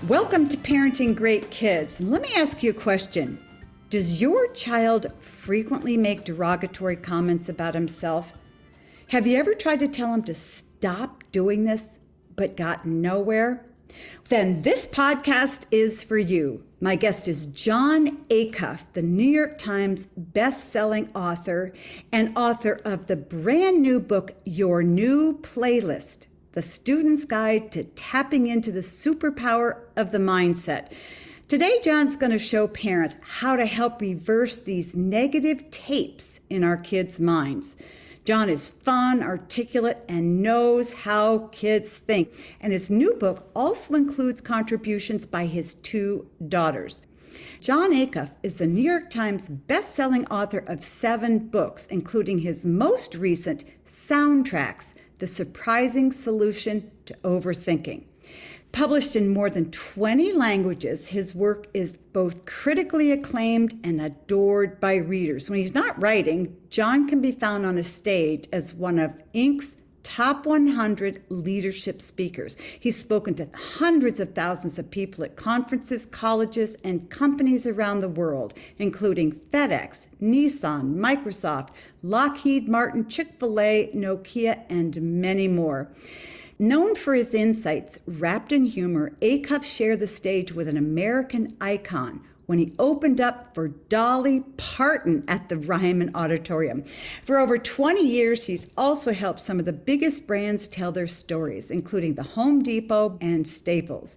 Welcome to Parenting Great Kids. And let me ask you a question. Does your child frequently make derogatory comments about himself? Have you ever tried to tell him to stop doing this, but got nowhere? Then this podcast is for you. My guest is Jon Acuff, the New York Times best-selling author and author of the brand new book, Your New Playlist, The Student's Guide to Tapping into the Superpower of the Mindset. Today, Jon's going to show parents how to help reverse these negative tapes in our kids' minds. Jon is fun, articulate, and knows how kids think. And his new book also includes contributions by his two daughters. Jon Acuff is the New York Times best-selling author of 7 books, including his most recent, Soundtracks, The Surprising Solution to Overthinking. Published in more than 20 languages, his work is both critically acclaimed and adored by readers. When he's not writing, Jon can be found on a stage as one of Inc.'s top 100 leadership speakers. He's spoken to hundreds of thousands of people at conferences, colleges, and companies around the world, including FedEx, Nissan, Microsoft, Lockheed Martin, Chick-fil-A, Nokia, and many more. Known for his insights wrapped in humor, Acuff shared the stage with an American icon when he opened up for Dolly Parton at the Ryman Auditorium. For over 20 years, he's also helped some of the biggest brands tell their stories, including the Home Depot and Staples.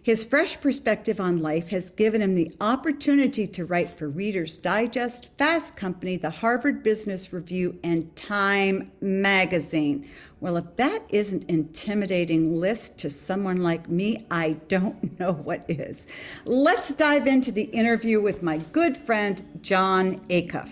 His fresh perspective on life has given him the opportunity to write for Reader's Digest, Fast Company, the Harvard Business Review, and Time Magazine. Well, if that isn't an intimidating list to someone like me, I don't know what is. Let's dive into the interview with my good friend, Jon Acuff.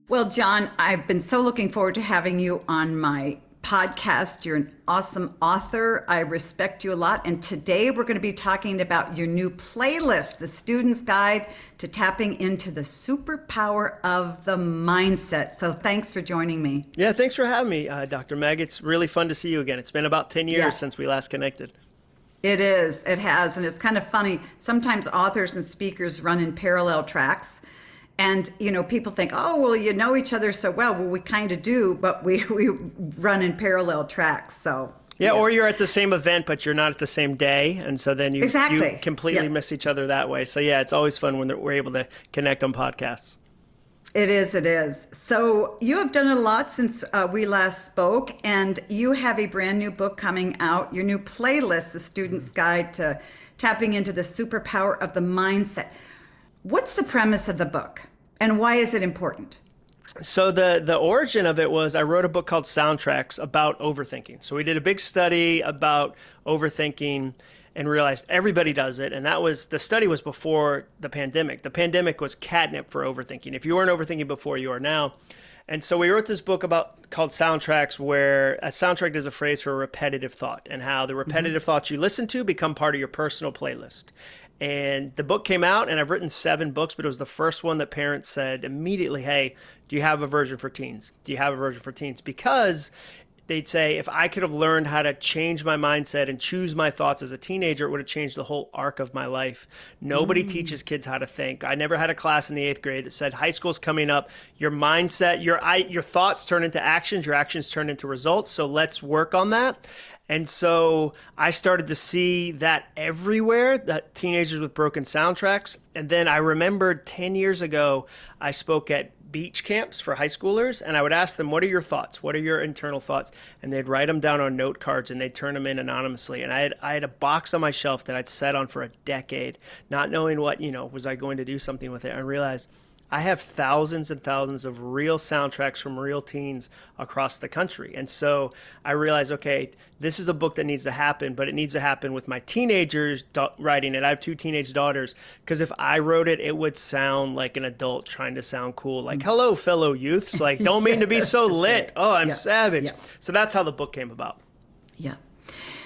Well, Jon, I've been so looking forward to having you on my podcast. You're an awesome author. I respect you a lot. And today we're going to be talking about your new playlist, The Student's Guide to Tapping into the Superpower of the Mindset. So thanks for joining me. Yeah, thanks for having me, Dr. Meg. It's really fun to see you again. It's been about 10 years since we last connected. It is. It has. And it's kind of funny. Sometimes authors and speakers run in parallel tracks. And, people think, oh, well, you know each other so well. Well, we kind of do, but we run in parallel tracks. So yeah, or you're at the same event, but you're not at the same day. And so then you completely miss each other that way. So yeah, it's always fun when we're able to connect on podcasts. It is. It is. So you have done a lot since we last spoke, and you have a brand new book coming out, your new playlist, The Student's Guide to Tapping into the Superpower of the Mindset. What's the premise of the book, and why is it important? So the origin of it was I wrote a book called Soundtracks about overthinking. So we did a big study about overthinking and realized everybody does it. And the study was before the pandemic. The pandemic was catnip for overthinking. If you weren't overthinking before, you are now. And so we wrote this book called Soundtracks, where a soundtrack is a phrase for a repetitive thought, and how the repetitive thoughts you listen to become part of your personal playlist. And the book came out, and I've written 7 books, but it was the first one that parents said immediately, hey, do you have a version for teens? Do you have a version for teens? Because they'd say, if I could have learned how to change my mindset and choose my thoughts as a teenager, it would have changed the whole arc of my life. Nobody teaches kids how to think. I never had a class in the 8th grade that said, high school's coming up. Your mindset, your thoughts turn into actions. Your actions turn into results. So let's work on that. And so I started to see that everywhere, that teenagers with broken soundtracks. And then I remembered 10 years ago, I spoke at beach camps for high schoolers, and I would ask them, what are your thoughts? What are your internal thoughts? And they'd write them down on note cards, and they'd turn them in anonymously. And I had a box on my shelf that I'd sat on for a decade, not knowing what, was I going to do something with it. I realized I have thousands and thousands of real soundtracks from real teens across the country. And so I realized, okay, this is a book that needs to happen, but it needs to happen with my teenagers writing it. I have 2 teenage daughters, because if I wrote it, it would sound like an adult trying to sound cool. Like, hello, fellow youths. Like, don't mean to be so lit. Oh, I'm savage. Yeah. So that's how the book came about. Yeah.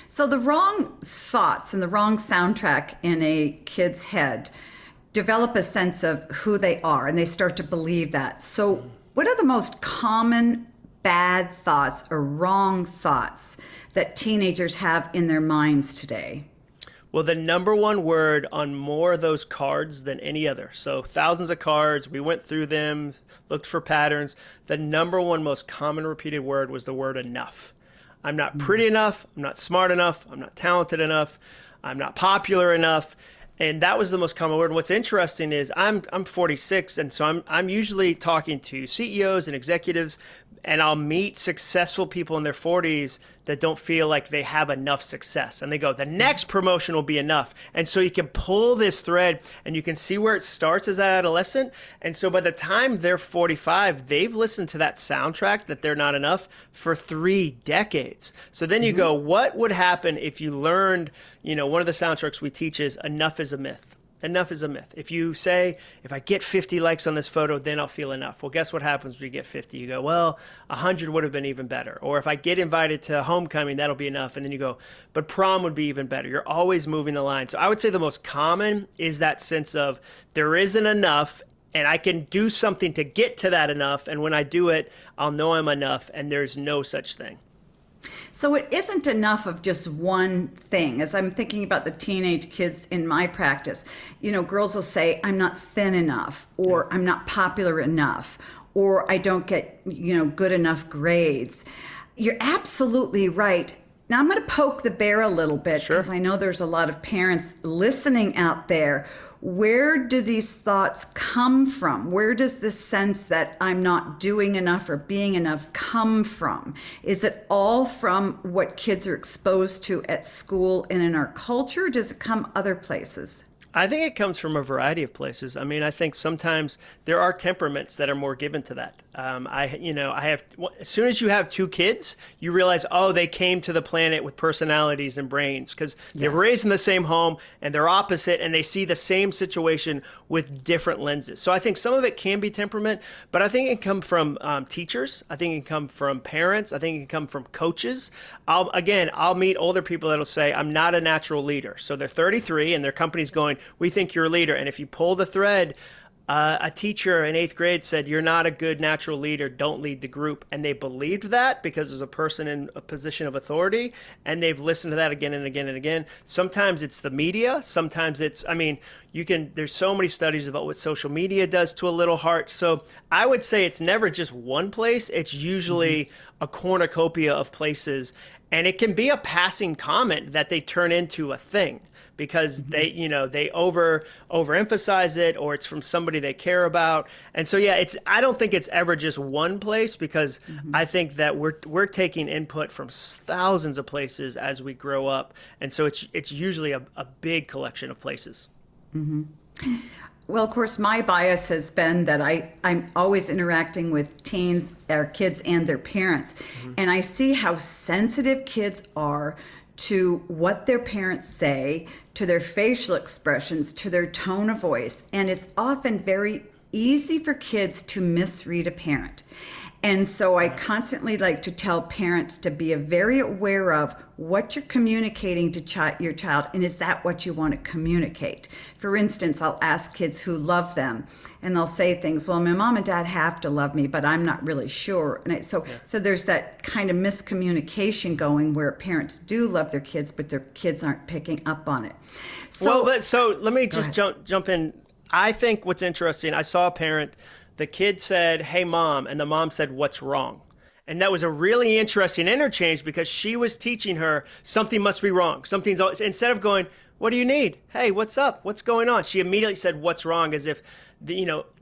So the wrong thoughts and the wrong soundtrack in a kid's head develop a sense of who they are, and they start to believe that. So what are the most common bad thoughts or wrong thoughts that teenagers have in their minds today? Well, the number one word on more of those cards than any other. So thousands of cards, we went through them, looked for patterns. The number one most common repeated word was the word enough. I'm not pretty enough. I'm not smart enough. I'm not talented enough. I'm not popular enough. And that was the most common word. And what's interesting is I'm 46, and so I'm usually talking to CEOs and executives, and I'll meet successful people in their 40s that don't feel like they have enough success. And they go, the next promotion will be enough. And so you can pull this thread and you can see where it starts as an adolescent. And so by the time they're 45, they've listened to that soundtrack that they're not enough for 3 decades. So then you go, what would happen if you learned, one of the soundtracks we teach is enough is a myth. Enough is a myth. If you say, if I get 50 likes on this photo, then I'll feel enough. Well, guess what happens when you get 50? You go, well, 100 would have been even better. Or if I get invited to homecoming, that'll be enough. And then you go, but prom would be even better. You're always moving the line. So I would say the most common is that sense of there isn't enough, and I can do something to get to that enough. And when I do it, I'll know I'm enough, and there's no such thing. So it isn't enough of just one thing. As I'm thinking about the teenage kids in my practice, girls will say, I'm not thin enough, or I'm not popular enough, or I don't get, good enough grades. You're absolutely right. Now I'm going to poke the bear a little bit, because I know there's a lot of parents listening out there. Where do these thoughts come from? Where does this sense that I'm not doing enough or being enough come from? Is it all from what kids are exposed to at school and in our culture? Or does it come other places? I think it comes from a variety of places. I mean, I think sometimes there are temperaments that are more given to that. I have, as soon as you have 2 kids, you realize, they came to the planet with personalities and brains, because they're raised in the same home and they're opposite, and they see the same situation with different lenses. So I think some of it can be temperament, but I think it can come from teachers. I think it can come from parents. I think it can come from coaches. I'll meet older people that'll say, I'm not a natural leader. So they're 33 and their company's going, we think you're a leader. And if you pull the thread, a teacher in 8th grade said, you're not a good natural leader, don't lead the group. And they believed that because there's a person in a position of authority, and they've listened to that again and again and again. Sometimes it's the media. Sometimes there's so many studies about what social media does to a little heart. So I would say it's never just one place. It's usually a cornucopia of places. And it can be a passing comment that they turn into a thing, because they overemphasize it, or it's from somebody they care about. And so, I don't think it's ever just one place, because I think that we're taking input from thousands of places as we grow up. And so it's usually a big collection of places. Well, of course, my bias has been that I'm always interacting with teens, our kids, and their parents. And I see how sensitive kids are to what their parents say, to their facial expressions, to their tone of voice. And it's often very easy for kids to misread a parent. And so I constantly like to tell parents to be very aware of what you're communicating to your child, and is that what you want to communicate? For instance, I'll ask kids who love them, and they'll say things, well, my mom and dad have to love me, but I'm not really sure. And so there's that kind of miscommunication going, where parents do love their kids, but their kids aren't picking up on it. So let me just jump in. I think what's interesting, I saw a parent, the kid said, hey, mom, and the mom said, what's wrong? And that was a really interesting interchange, because she was teaching her something must be wrong. Something's always, instead of going, what do you need? Hey, what's up? What's going on? She immediately said, what's wrong? As if,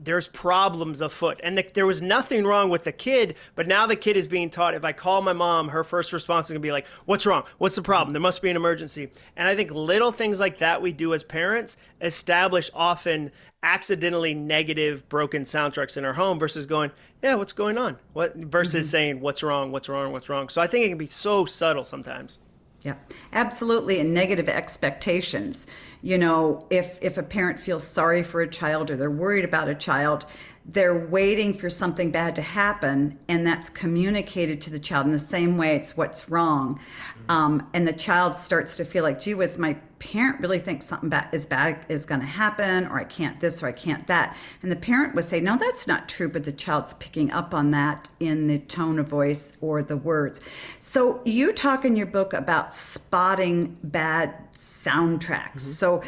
there's problems afoot. And there was nothing wrong with the kid, but now the kid is being taught, if I call my mom, her first response is going to be like, what's wrong? What's the problem? There must be an emergency. And I think little things like that we do as parents establish often accidentally negative, broken soundtracks in our home, versus going, what's going on? Versus saying, what's wrong? What's wrong? What's wrong? So I think it can be so subtle sometimes. Yeah, absolutely. And negative expectations. If a parent feels sorry for a child, or they're worried about a child, they're waiting for something bad to happen, and that's communicated to the child in the same way it's what's wrong. And the child starts to feel like, gee whiz, my parent really thinks something bad is going to happen, or I can't this or I can't that. And the parent would say, no, that's not true, but the child's picking up on that in the tone of voice or the words. So you talk in your book about spotting bad soundtracks. So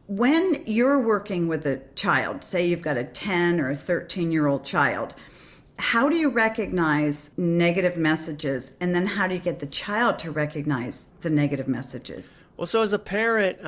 when you're working with a child, say you've got a 10 or a 13-year-old child, how do you recognize negative messages, and then how do you get the child to recognize the negative messages? Well, so as a parent,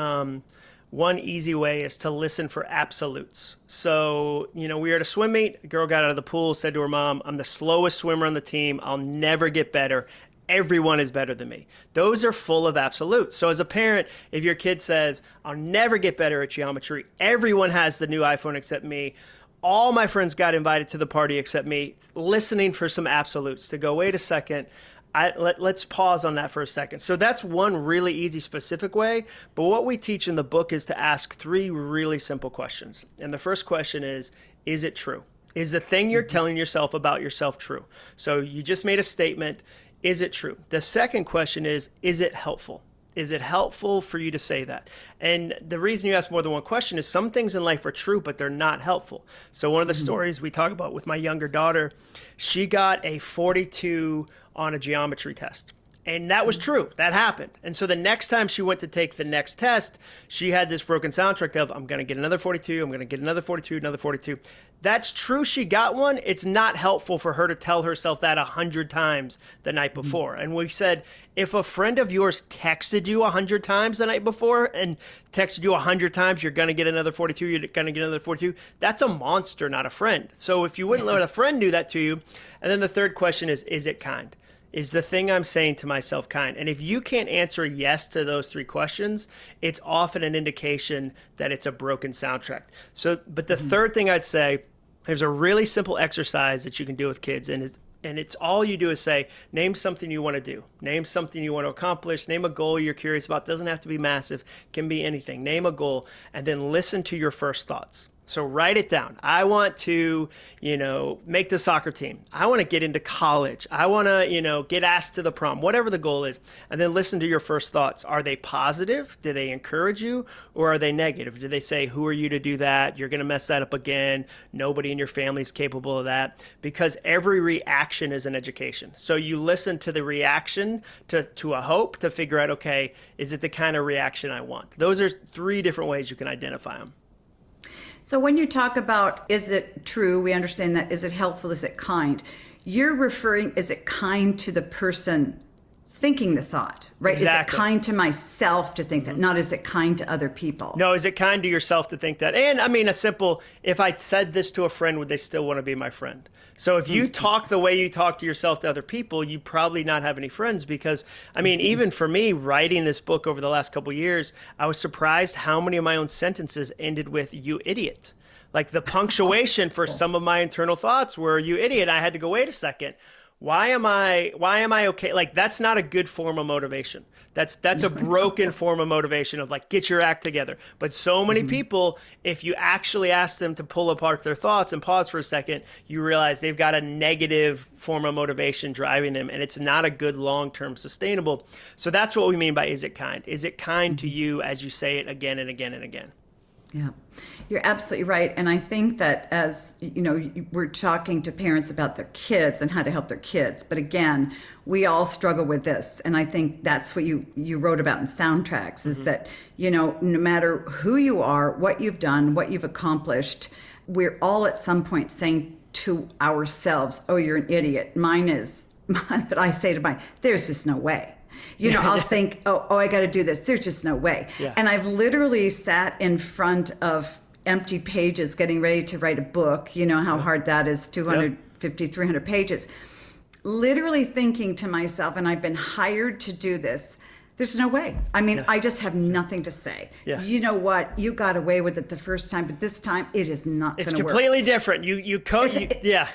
one easy way is to listen for absolutes. So, we were at a swim meet, a girl got out of the pool, said to her mom, I'm the slowest swimmer on the team, I'll never get better. Everyone is better than me. Those are full of absolutes. So as a parent, if your kid says, I'll never get better at geometry, everyone has the new iPhone except me, all my friends got invited to the party except me, listening for some absolutes to go, wait a second, let's pause on that for a second. So that's one really easy, specific way. But what we teach in the book is to ask 3 really simple questions. And the first question is it true? Is the thing you're telling yourself about yourself true? So you just made a statement. Is it true? The second question is it helpful? Is it helpful for you to say that? And the reason you ask more than one question is some things in life are true, but they're not helpful. So one of the stories we talk about with my younger daughter, she got a 42 on a geometry test. And that was true. That happened. And so the next time she went to take the next test, she had this broken soundtrack of, I'm going to get another 42, I'm going to get another 42, another 42. That's true. She got one. It's not helpful for her to tell herself that 100 times the night before. And we said, if a friend of yours texted you 100 times the night before and texted you 100 times, you're going to get another 42, you're going to get another 42, that's a monster, not a friend. So if you wouldn't let a friend do that to you. And then the third question is it kind? Is the thing I'm saying to myself kind? And if you can't answer yes to those 3 questions, it's often an indication that it's a broken soundtrack. So, but the third thing I'd say, there's a really simple exercise that you can do with kids, and it's all you do is say, name something you want to do. Name something you want to accomplish. Name a goal you're curious about. Doesn't have to be massive. Can be anything. Name a goal, and then listen to your first thoughts. So write it down. I want to, make the soccer team. I want to get into college. I want to, get asked to the prom, whatever the goal is. And then listen to your first thoughts. Are they positive? Do they encourage you? Or are they negative? Do they say, who are you to do that? You're going to mess that up again. Nobody in your family is capable of that. Because every reaction is an education. So you listen to the reaction to a hope to figure out, okay, is it the kind of reaction I want? Those are 3 different ways you can identify them. So when you talk about, is it true? We understand that. Is it helpful? Is it kind? You're referring, is it kind to the person thinking the thought, right? Exactly. Is it kind to myself to think that, not is it kind to other people? No, is it kind to yourself to think that? And I mean, a simple, if I said this to a friend, would they still want to be my friend? So if you talk the way you talk to yourself to other people, you probably not have any friends because, I mean, even for me, writing this book over the last couple of years, I was surprised how many of my own sentences ended with, you idiot. Like the punctuation for some of my internal thoughts were, you idiot. I had to go, wait a second. Why am I okay? Like, that's not a good form of motivation. That's a broken form of motivation of like, get your act together. But so many people, if you actually ask them to pull apart their thoughts and pause for a second, you realize they've got a negative form of motivation driving them, and it's not a good long-term sustainable. So that's what we mean by, is it kind? Is it kind to you as you say it again and again and again? Yeah, you're absolutely right. And I think that as, we're talking to parents about their kids and how to help their kids. But again, we all struggle with this. And I think that's what you wrote about in Soundtracks is that, no matter who you are, what you've done, what you've accomplished, we're all at some point saying to ourselves, oh, you're an idiot. Mine is that I say to mine, there's just no way. I'll think, oh, I got to do this. There's just no way. Yeah. And I've literally sat in front of empty pages getting ready to write a book. You know how hard that is, 250, 300 pages. Literally thinking to myself, and I've been hired to do this, there's no way. I mean, I just have nothing to say. Yeah. You know what? You got away with it the first time, but this time it is not going to work. It's completely different. Yeah.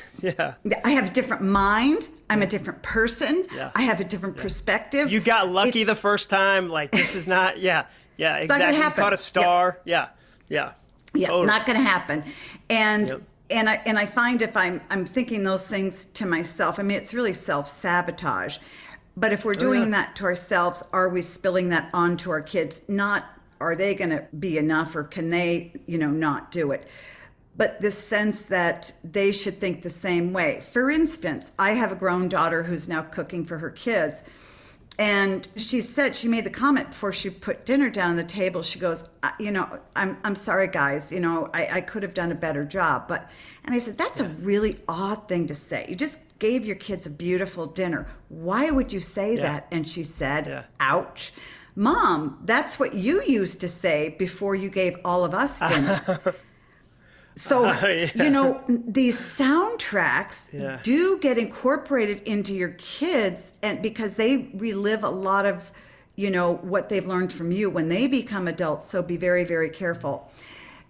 I have a different mind. I'm a different person. Yeah. I have a different perspective. You got lucky the first time. Like, this is not, exactly. Not gonna happen. You caught a star. Yeah. Totally. Not going to happen. And And I find if I'm thinking those things to myself, I mean, it's really self-sabotage. But if we're doing that to ourselves, are we spilling that onto our kids? Not, are they going to be enough, or can they, not do it? But the sense that they should think the same way. For instance, I have a grown daughter who's now cooking for her kids. And she made the comment before she put dinner down on the table. She goes, I'm sorry, guys. I could have done a better job. And I said, that's a really odd thing to say. You just gave your kids a beautiful dinner. Why would you say that? And she said, ouch. Mom, that's what you used to say before you gave all of us dinner. So, these soundtracks do get incorporated into your kids, and because they relive a lot of, what they've learned from you when they become adults. So be very, very careful.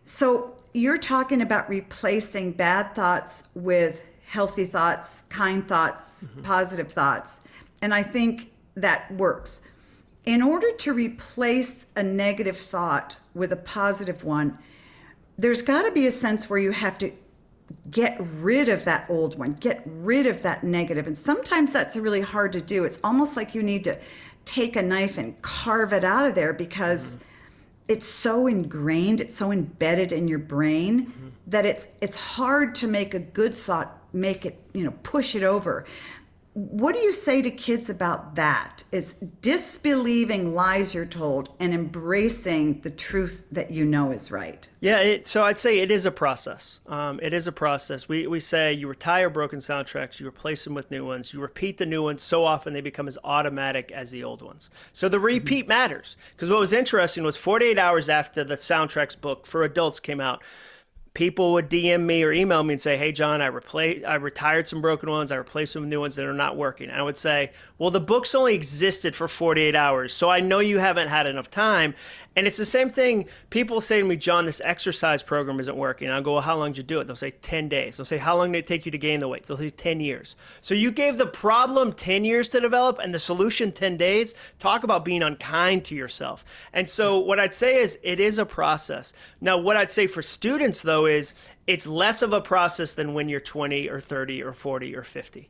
So you're talking about replacing bad thoughts with healthy thoughts, kind thoughts, positive thoughts. And I think that works. In order to replace a negative thought with a positive one, there's got to be a sense where you have to get rid of that old one, get rid of that negative. And sometimes that's really hard to do. It's almost like you need to take a knife and carve it out of there, because it's so ingrained, it's so embedded in your brain that it's hard to make a good thought, make it, push it over. What do you say to kids about that? Is disbelieving lies you're told and embracing the truth that is right? Yeah, so I'd say it is a process. It is a process. We say you retire broken soundtracks, you replace them with new ones, you repeat the new ones so often they become as automatic as the old ones. So the repeat matters. Because what was interesting was 48 hours after the soundtracks book for adults came out, people would DM me or email me and say, hey, John, I retired some broken ones. I replaced them with new ones that are not working. And I would say, well, the books only existed for 48 hours. So I know you haven't had enough time. And it's the same thing. People say to me, John, this exercise program isn't working. And I'll go, well, how long did you do it? They'll say 10 days. They'll say, how long did it take you to gain the weight? They'll say 10 years. So you gave the problem 10 years to develop and the solution 10 days. Talk about being unkind to yourself. And so what I'd say is it is a process. Now, what I'd say for students, though, is it's less of a process than when you're 20 or 30 or 40 or 50.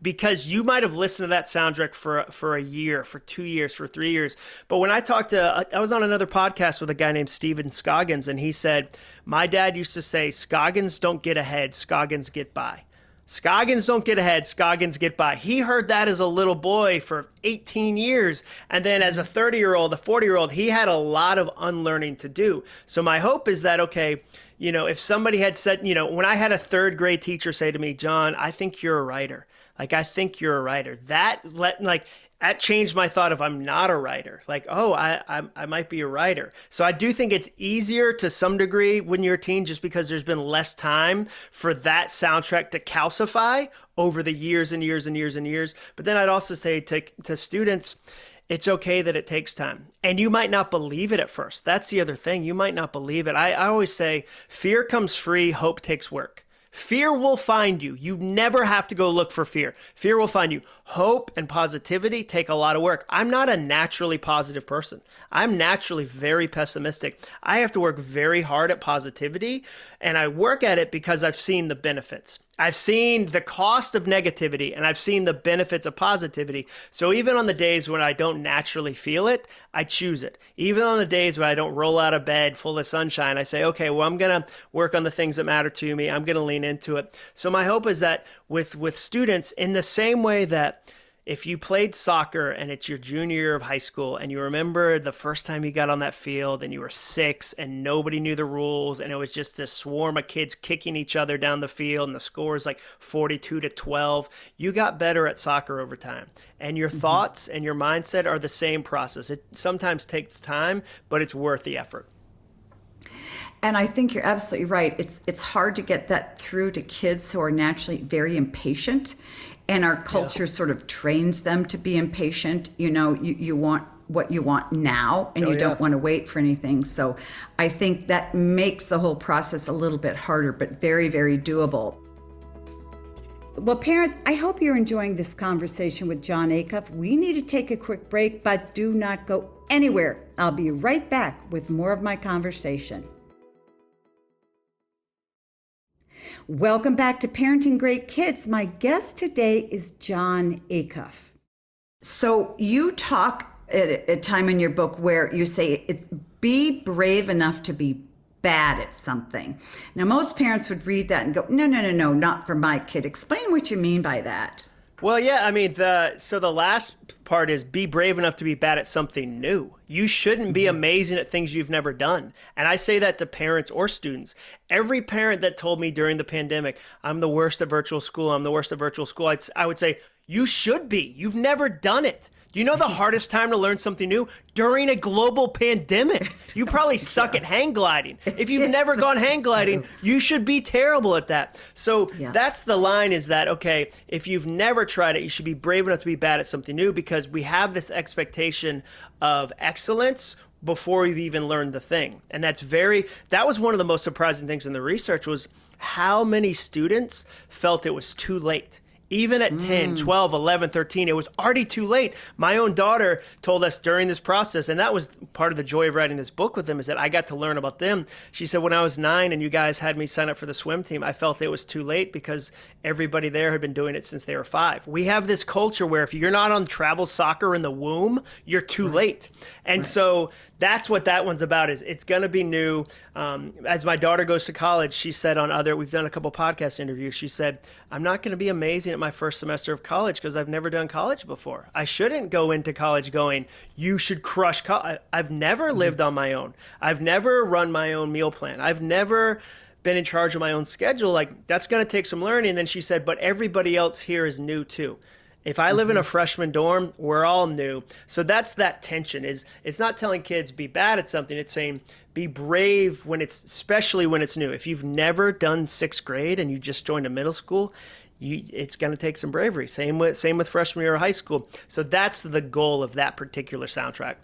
Because you might have listened to that soundtrack for a year, for 2 years, for 3 years. But when I was on another podcast with a guy named Steven Scoggins, and he said, my dad used to say, Scoggins don't get ahead, Scoggins get by. Scoggins don't get ahead, Scoggins get by. He heard that as a little boy for 18 years. And then as a 30-year-old, a 40-year-old, he had a lot of unlearning to do. So my hope is that, okay, if somebody had said, when I had a third grade teacher say to me, John, I think you're a writer. I think you're a writer. That changed my thought of I'm not a writer. I might be a writer. So I do think it's easier to some degree when you're a teen, just because there's been less time for that soundtrack to calcify over the years and years and years and years. But then I'd also say to students, it's okay that it takes time. And you might not believe it at first. That's the other thing. You might not believe it. I always say fear comes free, hope takes work. Fear will find you. You never have to go look for fear. Fear will find you. Hope and positivity take a lot of work. I'm not a naturally positive person. I'm naturally very pessimistic. I have to work very hard at positivity, and I work at it because I've seen the benefits. I've seen the cost of negativity, and I've seen the benefits of positivity. So even on the days when I don't naturally feel it, I choose it. Even on the days when I don't roll out of bed full of sunshine, I say, okay, well, I'm going to work on the things that matter to me. I'm going to lean into it. So my hope is that with students, in the same way that if you played soccer and it's your junior year of high school and you remember the first time you got on that field and you were 6 and nobody knew the rules and it was just this swarm of kids kicking each other down the field and the score is 42-12, you got better at soccer over time. And your thoughts and your mindset are the same process. It sometimes takes time, but it's worth the effort. And I think you're absolutely right. It's hard to get that through to kids who are naturally very impatient. And our culture sort of trains them to be impatient. You want what you want now, and you don't want to wait for anything. So I think that makes the whole process a little bit harder, but very, very doable. Well, parents, I hope you're enjoying this conversation with Jon Acuff. We need to take a quick break, but do not go anywhere. I'll be right back with more of my conversation. Welcome back to Parenting Great Kids. My guest today is Jon Acuff. So you talk at a time in your book where you say, be brave enough to be bad at something. Now, most parents would read that and go, no, not for my kid. Explain what you mean by that. Well, yeah, I mean, the last part is be brave enough to be bad at something new. You shouldn't be amazing at things you've never done. And I say that to parents or students. Every parent that told me during the pandemic, I'm the worst at virtual school, I would say, you should be. You've never done it. Do you know the hardest time to learn something new? During a global pandemic. You probably suck at hang gliding. If you've never gone hang gliding, you should be terrible at that. So that's the line, is that, okay, if you've never tried it, you should be brave enough to be bad at something new, because we have this expectation of excellence before we've even learned the thing. And that was one of the most surprising things in the research, was how many students felt it was too late. Even at 10, 12, 11, 13, it was already too late. My own daughter told us during this process, and that was part of the joy of writing this book with them, is that I got to learn about them. She said, when I was 9 and you guys had me sign up for the swim team, I felt it was too late because everybody there had been doing it since they were 5. We have this culture where if you're not on travel soccer in the womb, you're too late. And so that's what that one's about, is it's going to be new. As my daughter goes to college, she said we've done a couple podcast interviews, she said, I'm not going to be amazing at my first semester of college because I've never done college before. I shouldn't go into college going, you should crush college. I've never lived on my own. I've never run my own meal plan. I've never been in charge of my own schedule. Like, that's going to take some learning. And then she said, but everybody else here is new too. If I live in a freshman dorm, we're all new. So that's that tension. It's not telling kids be bad at something. It's saying be brave especially when it's new. If you've never done 6th grade and you just joined a middle school, it's going to take some bravery. Same with freshman year of high school. So that's the goal of that particular soundtrack.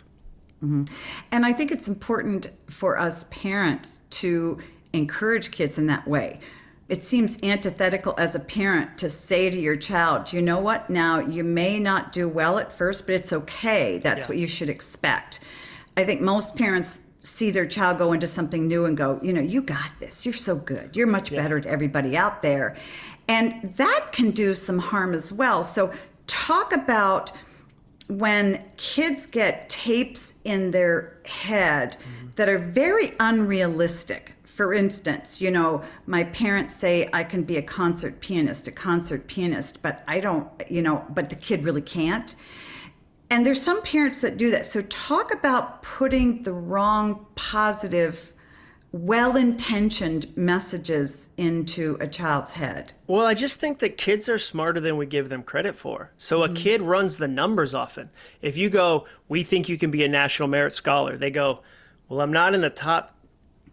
Mm-hmm. And I think it's important for us parents to encourage kids in that way. It seems antithetical as a parent to say to your child, you know what, now you may not do well at first, but it's okay. That's what you should expect. I think most parents see their child go into something new and go, you got this. You're so good. You're much better than everybody out there. And that can do some harm as well. So talk about when kids get tapes in their head that are very unrealistic. For instance, my parents say I can be a concert pianist, but I don't, but the kid really can't. And there's some parents that do that. So talk about putting the wrong, positive, well-intentioned messages into a child's head. Well, I just think that kids are smarter than we give them credit for. So a kid runs the numbers often. If you go, we think you can be a National Merit Scholar, they go, well, I'm not in the top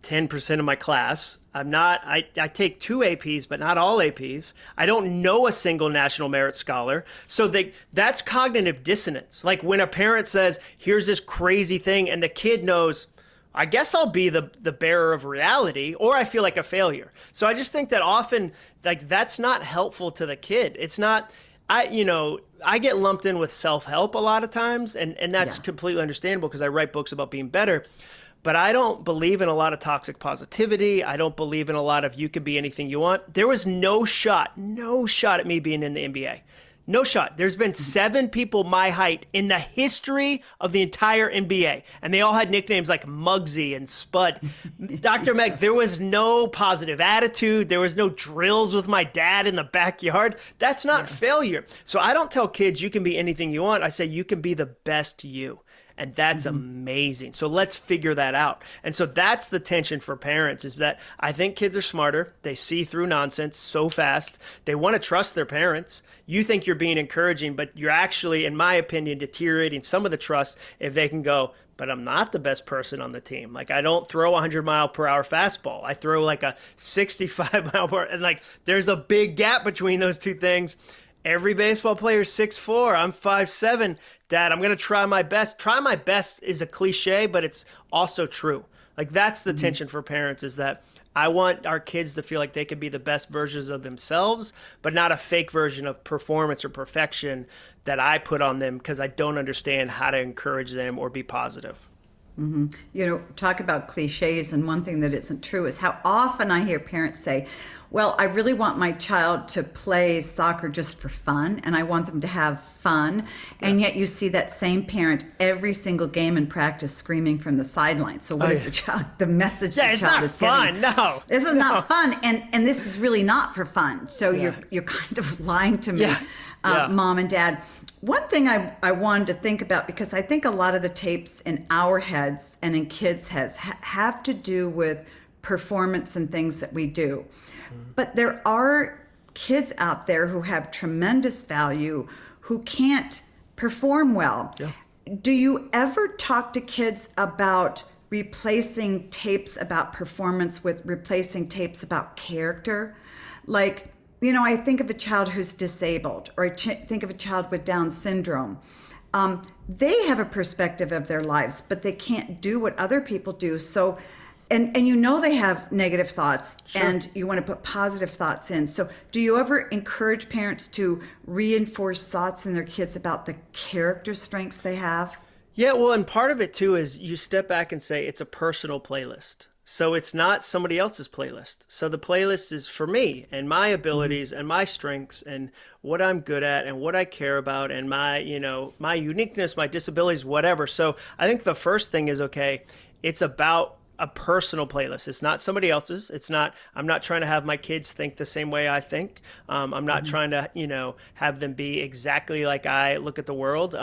10% of my class. I take 2 APs, but not all APs. I don't know a single National Merit Scholar. So that's cognitive dissonance. Like when a parent says, here's this crazy thing, and the kid knows, I guess I'll be the bearer of reality, or I feel like a failure. So I just think that often, like, that's not helpful to the kid. It's not, I get lumped in with self-help a lot of times, and that's completely understandable because I write books about being better. But I don't believe in a lot of toxic positivity. I don't believe in a lot of you can be anything you want. There was no shot at me being in the NBA. No shot. There's been 7 people my height in the history of the entire NBA. And they all had nicknames like Muggsy and Spud. Dr. Meg, there was no positive attitude. There was no drills with my dad in the backyard. That's not failure. So I don't tell kids you can be anything you want. I say you can be the best you. And that's amazing. So let's figure that out. And so that's the tension for parents, is that I think kids are smarter. They see through nonsense so fast. They want to trust their parents. You think you're being encouraging, but you're actually, in my opinion, deteriorating some of the trust if they can go, but I'm not the best person on the team. Like, I don't throw a 100-mile-per-hour fastball. I throw like a 65-mile-per-hour. And like, there's a big gap between those two things. Every baseball player is 6'4". I'm 5'7". Dad, I'm going to try my best. Try my best is a cliche, but it's also true. Like, that's the tension for parents, is that I want our kids to feel like they can be the best versions of themselves, but not a fake version of performance or perfection that I put on them because I don't understand how to encourage them or be positive. Talk about cliches, and one thing that isn't true is how often I hear parents say, well, I really want my child to play soccer just for fun, and I want them to have fun. And yet you see that same parent every single game in practice screaming from the sidelines. So what is the message the child is getting? It's not fun. No. This is not fun. And this is really not for fun. So you're kind of lying to me, Mom and Dad. One thing I wanted to think about, because I think a lot of the tapes in our heads and in kids' heads have to do with performance and things that we do. But there are kids out there who have tremendous value who can't perform well. Yeah. Do you ever talk to kids about replacing tapes about performance with replacing tapes about character? Like, I think of a child who's disabled, or I think of a child with Down syndrome. They have a perspective of their lives, but they can't do what other people do. So, and they have negative thoughts, and you want to put positive thoughts in. So do you ever encourage parents to reinforce thoughts in their kids about the character strengths they have? Yeah, well, and part of it too is you step back and say it's a personal playlist. So it's not somebody else's playlist. So the playlist is for me and my abilities and my strengths and what I'm good at and what I care about and my, my uniqueness, my disabilities, whatever. So I think the first thing is, okay, it's about a personal playlist. It's not somebody else's. I'm not trying to have my kids think the same way I think. I'm not trying to, have them be exactly like I look at the world.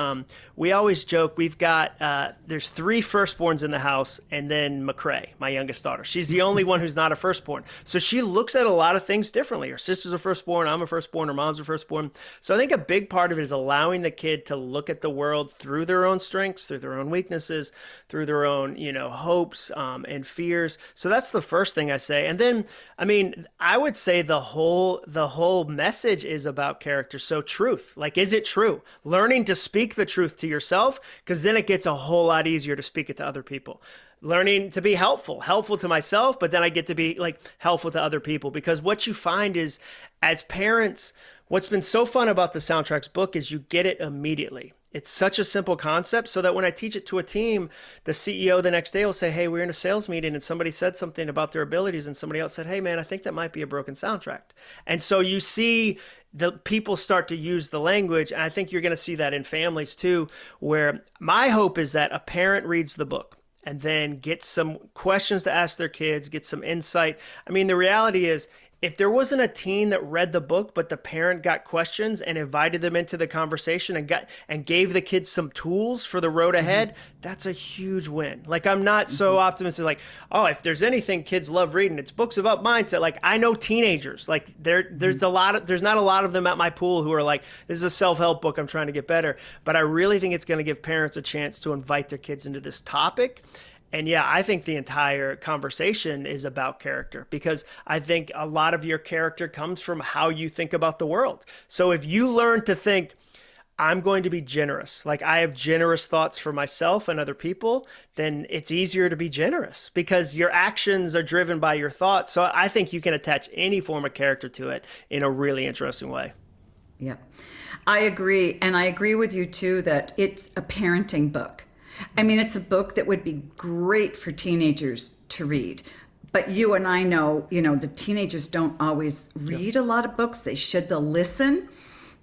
We always joke, we've got, there's 3 firstborns in the house, and then McCrae, my youngest daughter. She's the only one who's not a firstborn. So she looks at a lot of things differently. Her sister's a firstborn, I'm a firstborn, her mom's a firstborn. So I think a big part of it is allowing the kid to look at the world through their own strengths, through their own weaknesses, through their own, hopes, and fears. So that's the first thing I say. And then, I would say the whole message is about character. So truth, like, is it true? Learning to speak the truth to yourself, because then it gets a whole lot easier to speak it to other people. Learning to be helpful to myself, but then I get to be helpful to other people, because what you find is, as parents, what's been so fun about the Soundtracks book is you get it immediately. It's such a simple concept, so that when I teach it to a team, the CEO the next day will say, hey, we're in a sales meeting and somebody said something about their abilities, and somebody else said, hey man, I think that might be a broken soundtrack. And so you see the people start to use the language, and I think you're going to see that in families too, where my hope is that a parent reads the book and then gets some questions to ask their kids, get some insight. The reality is, if there wasn't a teen that read the book, but the parent got questions and invited them into the conversation and gave the kids some tools for the road ahead, that's a huge win. I'm not so optimistic, if there's anything kids love reading, it's books about mindset. I know teenagers, there's not a lot of them at my pool who are this is a self-help book, I'm trying to get better. But I really think it's going to give parents a chance to invite their kids into this topic. And yeah, I think the entire conversation is about character, because I think a lot of your character comes from how you think about the world. So if you learn to think, I'm going to be generous, I have generous thoughts for myself and other people, then it's easier to be generous because your actions are driven by your thoughts. So I think you can attach any form of character to it in a really interesting way. Yeah, I agree. And I agree with you too, that it's a parenting book. It's a book that would be great for teenagers to read. But you and I know, the teenagers don't always read a lot of books. They'll listen.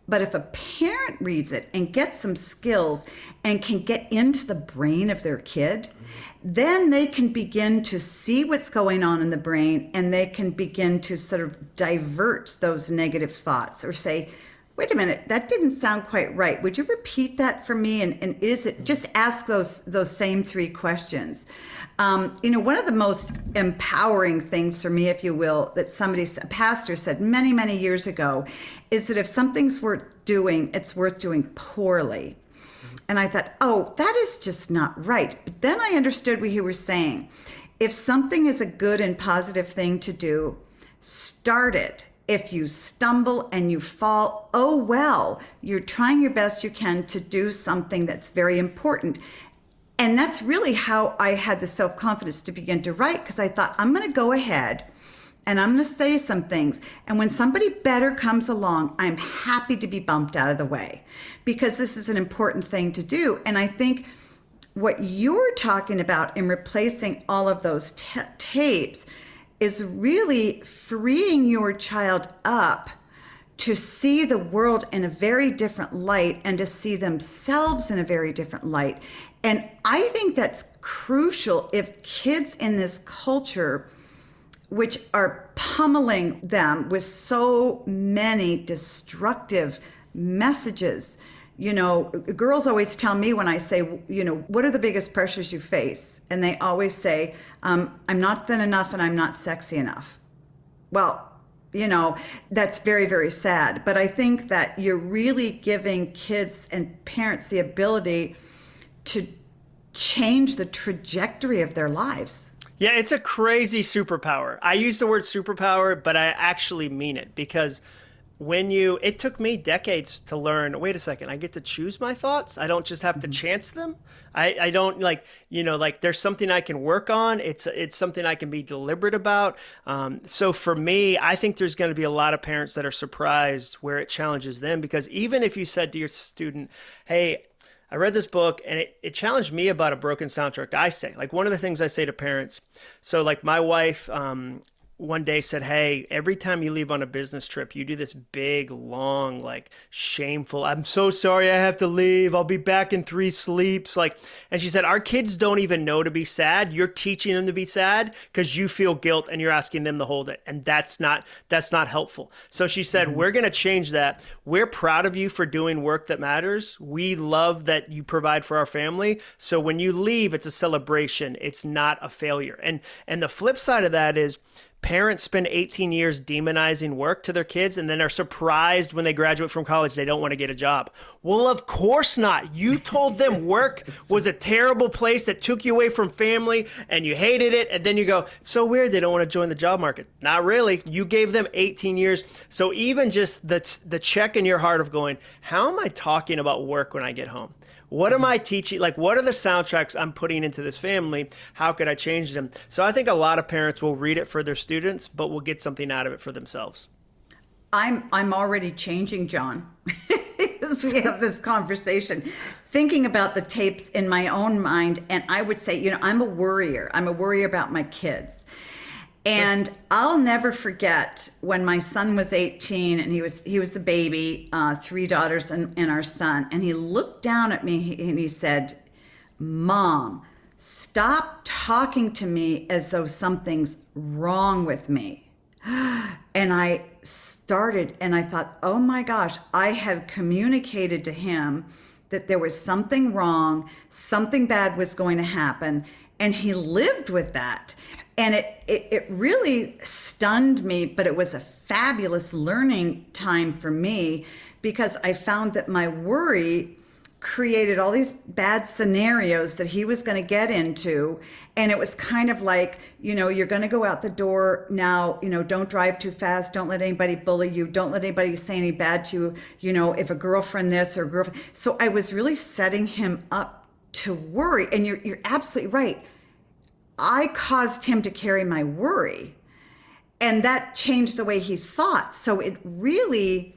But if a parent reads it and gets some skills and can get into the brain of their kid, then they can begin to see what's going on in the brain, and they can begin to sort of divert those negative thoughts, or say, wait a minute, that didn't sound quite right. Would you repeat that for me? And is it, just ask those same 3 questions. One of the most empowering things for me, if you will, that a pastor said many, many years ago, is that if something's worth doing, it's worth doing poorly. And I thought, oh, that is just not right. But then I understood what he was saying. If something is a good and positive thing to do, start it. If you stumble and you fall, oh well, you're trying your best you can to do something that's very important. And that's really how I had the self-confidence to begin to write, because I thought, I'm going to go ahead and I'm going to say some things. And when somebody better comes along, I'm happy to be bumped out of the way, because this is an important thing to do. And I think what you're talking about in replacing all of those tapes is really freeing your child up to see the world in a very different light and to see themselves in a very different light. And I think that's crucial if kids in this culture, which are pummeling them with so many destructive messages. You know, girls always tell me when I say, you know, what are the biggest pressures you face? And they always say, I'm not thin enough and I'm not sexy enough. Well, you know, that's very, very sad. But I think that you're really giving kids and parents the ability to change the trajectory of their lives. Yeah, it's a crazy superpower. I use the word superpower, but I actually mean it because it took me decades to learn, wait a second, I get to choose my thoughts. I don't just have to chance them. I don't there's something I can work on. It's something I can be deliberate about. So for me, I think there's going to be a lot of parents that are surprised where it challenges them, because even if you said to your student, hey, I read this book and it challenged me about a broken soundtrack. I say, like, one of the things I say to parents, so like my wife, one day said, hey, every time you leave on a business trip, you do this big, long, like shameful, I'm so sorry I have to leave. I'll be back in 3 sleeps. And she said, our kids don't even know to be sad. You're teaching them to be sad because you feel guilt and you're asking them to hold it. And that's not helpful. So she said, we're going to change that. We're proud of you for doing work that matters. We love that you provide for our family. So when you leave, it's a celebration. It's not a failure. And the flip side of that is, parents spend 18 years demonizing work to their kids and then are surprised when they graduate from college they don't want to get a job. Well, of course not. You told them work was a terrible place that took you away from family and you hated it, and then you go, it's so weird they don't want to join the job market. Not really. You gave them 18 years. So even just the check in your heart of going, how am I talking about work when I get home? What am I teaching? Like, what are the soundtracks I'm putting into this family? How could I change them? So I think a lot of parents will read it for their students, but will get something out of it for themselves. I'm already changing, Jon, as we have this conversation, thinking about the tapes in my own mind. And I would say, you know, I'm a worrier. I'm a worrier about my kids. And I'll never forget when my son was 18 and he was the baby, 3 daughters and our son. And he looked down at me and he said, Mom, stop talking to me as though something's wrong with me. And I started and I thought, oh my gosh, I have communicated to him that there was something wrong, something bad was going to happen. And he lived with that. And it really stunned me, but it was a fabulous learning time for me because I found that my worry created all these bad scenarios that he was going to get into. And it was kind of like, you know, you're going to go out the door now, you know, don't drive too fast. Don't let anybody bully you. Don't let anybody say any bad to you, you know, if a girlfriend this or girlfriend. So I was really setting him up to worry. And you're absolutely right. I caused him to carry my worry, and that changed the way he thought. So it really,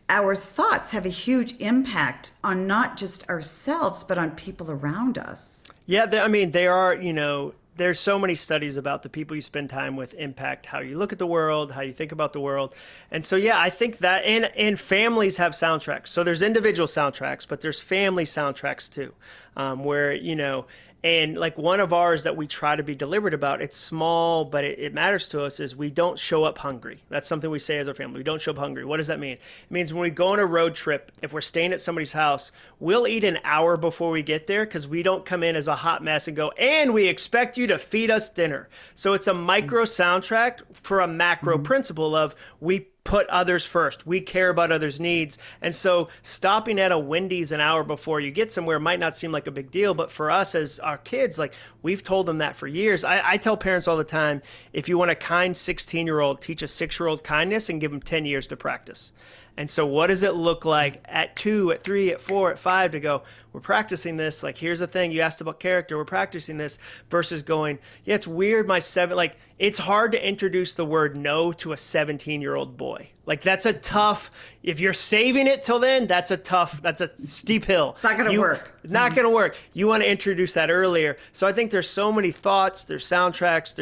our thoughts have a huge impact on not just ourselves, but on people around us. Yeah, I mean, they are, you know, there's so many studies about the people you spend time with impact how you look at the world, how you think about the world. And so, yeah, I think that, and families have soundtracks. So there's individual soundtracks, but there's family soundtracks too, where, you know, and like one of ours that we try to be deliberate about, it's small, but it matters to us, is we don't show up hungry. That's something we say as a family. We don't show up hungry. What does that mean? It means when we go on a road trip, if we're staying at somebody's house, we'll eat an hour before we get there because we don't come in as a hot mess and go, and we expect you to feed us dinner. So it's a micro soundtrack for a macro principle of we put others first. We care about others' needs. And so stopping at a Wendy's an hour before you get somewhere might not seem like a big deal, but for us as our kids, like we've told them that for years. I tell parents all the time, if you want a kind 16-year-old, teach a 6-year-old kindness and give them 10 years to practice. And so what does it look like at 2, at 3, at 4, at 5 to go, we're practicing this. Like, here's the thing, you asked about character, we're practicing this, versus going, yeah, it's weird, like, it's hard to introduce the word no to a 17-year-old boy. Like, that's a tough, if you're saving it till then, that's a steep hill. It's not going to work. Not going to work. You want to introduce that earlier. So I think there's so many thoughts, there's soundtracks,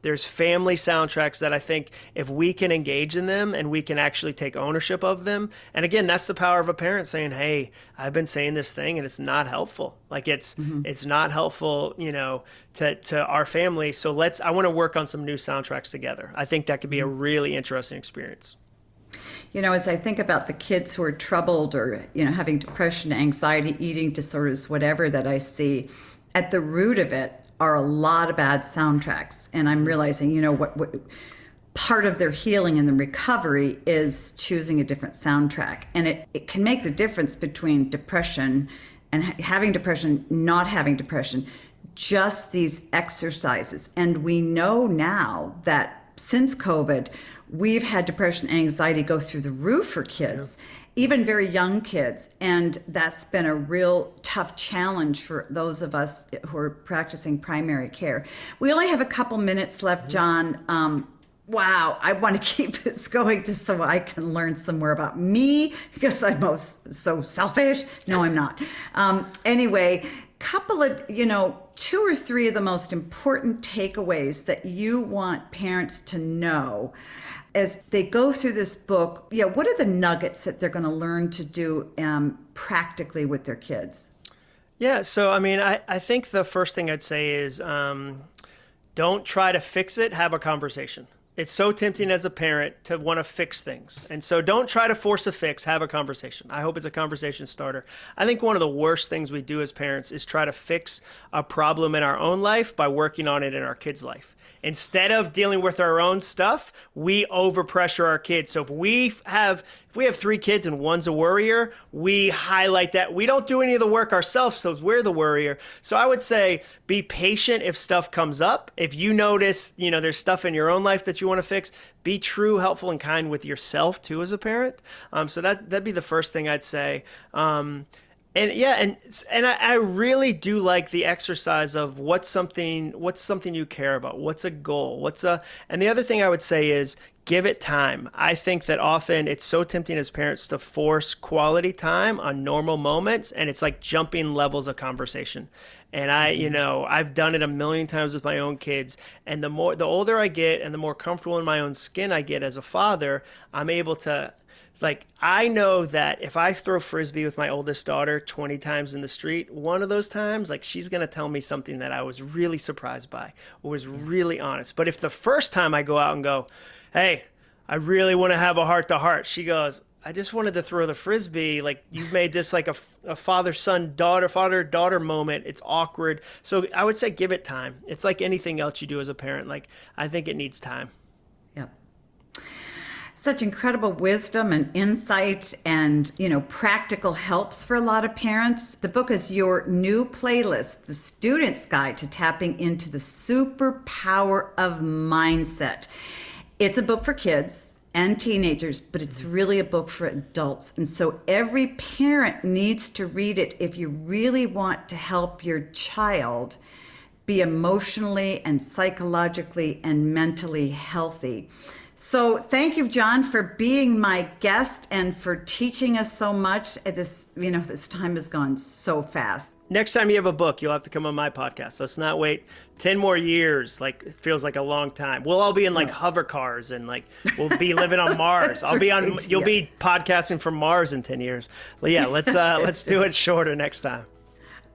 there's family soundtracks that I think if we can engage in them and we can actually take ownership of them. And again, that's the power of a parent saying, hey, I've been saying this thing and it's not helpful. Like it's not helpful, to our family. So I want to work on some new soundtracks together. I think that could be a really interesting experience. As I think about the kids who are troubled or, having depression, anxiety, eating disorders, whatever that I see, at the root of it are a lot of bad soundtracks. And I'm realizing, what part of their healing and the recovery is choosing a different soundtrack. And it can make the difference between depression and having depression, not having depression, just these exercises. And we know now that since COVID, we've had depression and anxiety go through the roof for kids, even very young kids. And that's been a real tough challenge for those of us who are practicing primary care. We only have a couple minutes left, Jon. Wow, I want to keep this going just so I can learn some more about me because I'm so selfish. No, I'm not. Anyway, couple of, 2 or 3 of the most important takeaways that you want parents to know as they go through this book. What are the nuggets that they're going to learn to do practically with their kids? Yeah, so I think the first thing I'd say is don't try to fix it, have a conversation. It's so tempting as a parent to want to fix things. And so don't try to force a fix, have a conversation. I hope it's a conversation starter. I think one of the worst things we do as parents is try to fix a problem in our own life by working on it in our kids' life. Instead of dealing with our own stuff, we overpressure our kids. So if we have 3 kids and one's a worrier, we highlight that. We don't do any of the work ourselves, so we're the worrier. So I would say be patient if stuff comes up. If you notice, there's stuff in your own life that you want to fix, be true, helpful, and kind with yourself too as a parent. So that'd be the first thing I'd say. And I really do like the exercise of what's something you care about, what's a goal, and the other thing I would say is give it time. I think that often it's so tempting as parents to force quality time on normal moments, and it's like jumping levels of conversation. And I've done it a million times with my own kids. And the older I get and the more comfortable in my own skin I get as a father, I'm able to, I know that if I throw Frisbee with my oldest daughter 20 times in the street, one of those times, she's going to tell me something that I was really surprised by or was really honest. But if the first time I go out and go, hey, I really want to have a heart-to-heart, she goes, I just wanted to throw the Frisbee. You've made this a father-son, father-daughter moment. It's awkward. So I would say give it time. It's like anything else you do as a parent. I think it needs time. Such incredible wisdom and insight and, practical helps for a lot of parents. The book is your new playlist, The Student's Guide to Tapping into the Superpower of Mindset. It's a book for kids and teenagers, but it's really a book for adults. And so every parent needs to read it if you really want to help your child be emotionally and psychologically and mentally healthy. So thank you, Jon, for being my guest and for teaching us so much. This time has gone so fast. Next time you have a book, you'll have to come on my podcast. Let's not wait 10 more years. It feels like a long time. We'll all be in hover cars and we'll be living on Mars. You'll be podcasting from Mars in 10 years. Well, yeah, let's do it shorter next time.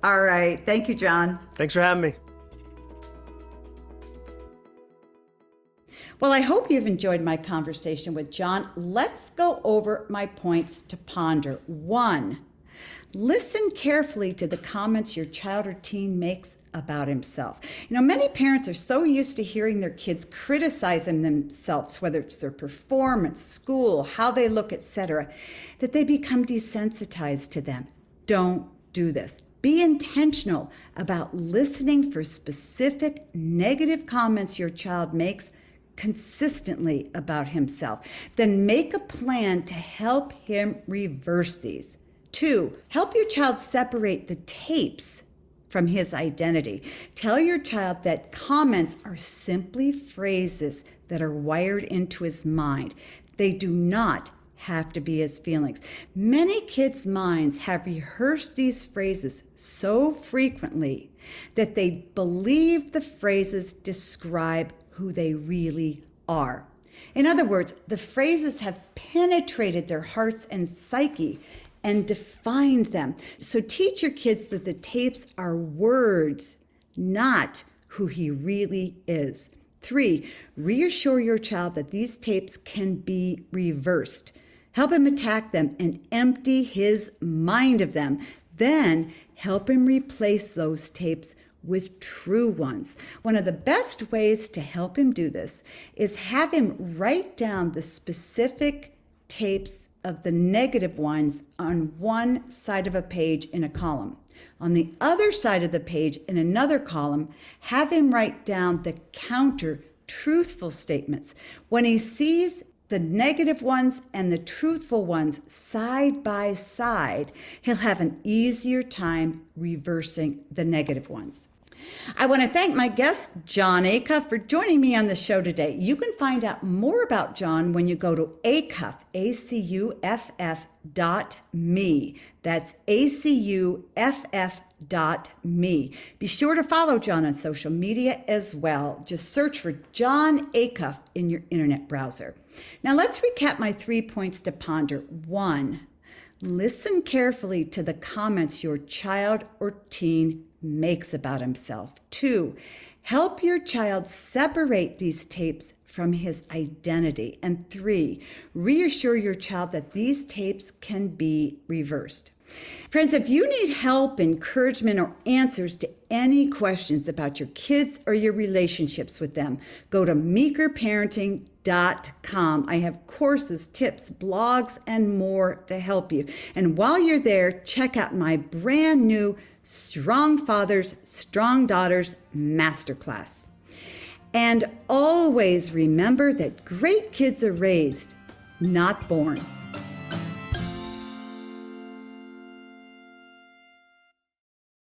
All right. Thank you, Jon. Thanks for having me. Well, I hope you've enjoyed my conversation with Jon. Let's go over my points to ponder. 1, listen carefully to the comments your child or teen makes about himself. Many parents are so used to hearing their kids criticizing themselves, whether it's their performance, school, how they look, etc., that they become desensitized to them. Don't do this. Be intentional about listening for specific negative comments your child makes consistently about himself. Then make a plan to help him reverse these. 2, help your child separate the tapes from his identity. Tell your child that comments are simply phrases that are wired into his mind. They do not have to be his feelings. Many kids' minds have rehearsed these phrases so frequently that they believe the phrases describe who they really are. In other words, the phrases have penetrated their hearts and psyche and defined them. So teach your kids that the tapes are words, not who he really is. 3, reassure your child that these tapes can be reversed. Help him attack them and empty his mind of them. Then help him replace those tapes with true ones. One of the best ways to help him do this is have him write down the specific tapes of the negative ones on one side of a page in a column. On the other side of the page in another column, have him write down the counter truthful statements. When he sees the negative ones and the truthful ones side by side, he'll have an easier time reversing the negative ones. I want to thank my guest, Jon Acuff, for joining me on the show today. You can find out more about Jon when you go to Acuff, ACUFF.me. That's ACUFF.me. Be sure to follow Jon on social media as well. Just search for Jon Acuff in your internet browser. Now let's recap my 3 points to ponder. 1, listen carefully to the comments your child or teen makes about himself. 2, help your child separate these tapes from his identity. And 3, reassure your child that these tapes can be reversed. Friends, if you need help, encouragement, or answers to any questions about your kids or your relationships with them, go to meekerparenting.com. I have courses, tips, blogs, and more to help you. And while you're there, check out my brand new Strong Fathers, Strong Daughters Masterclass. And always remember that great kids are raised, not born.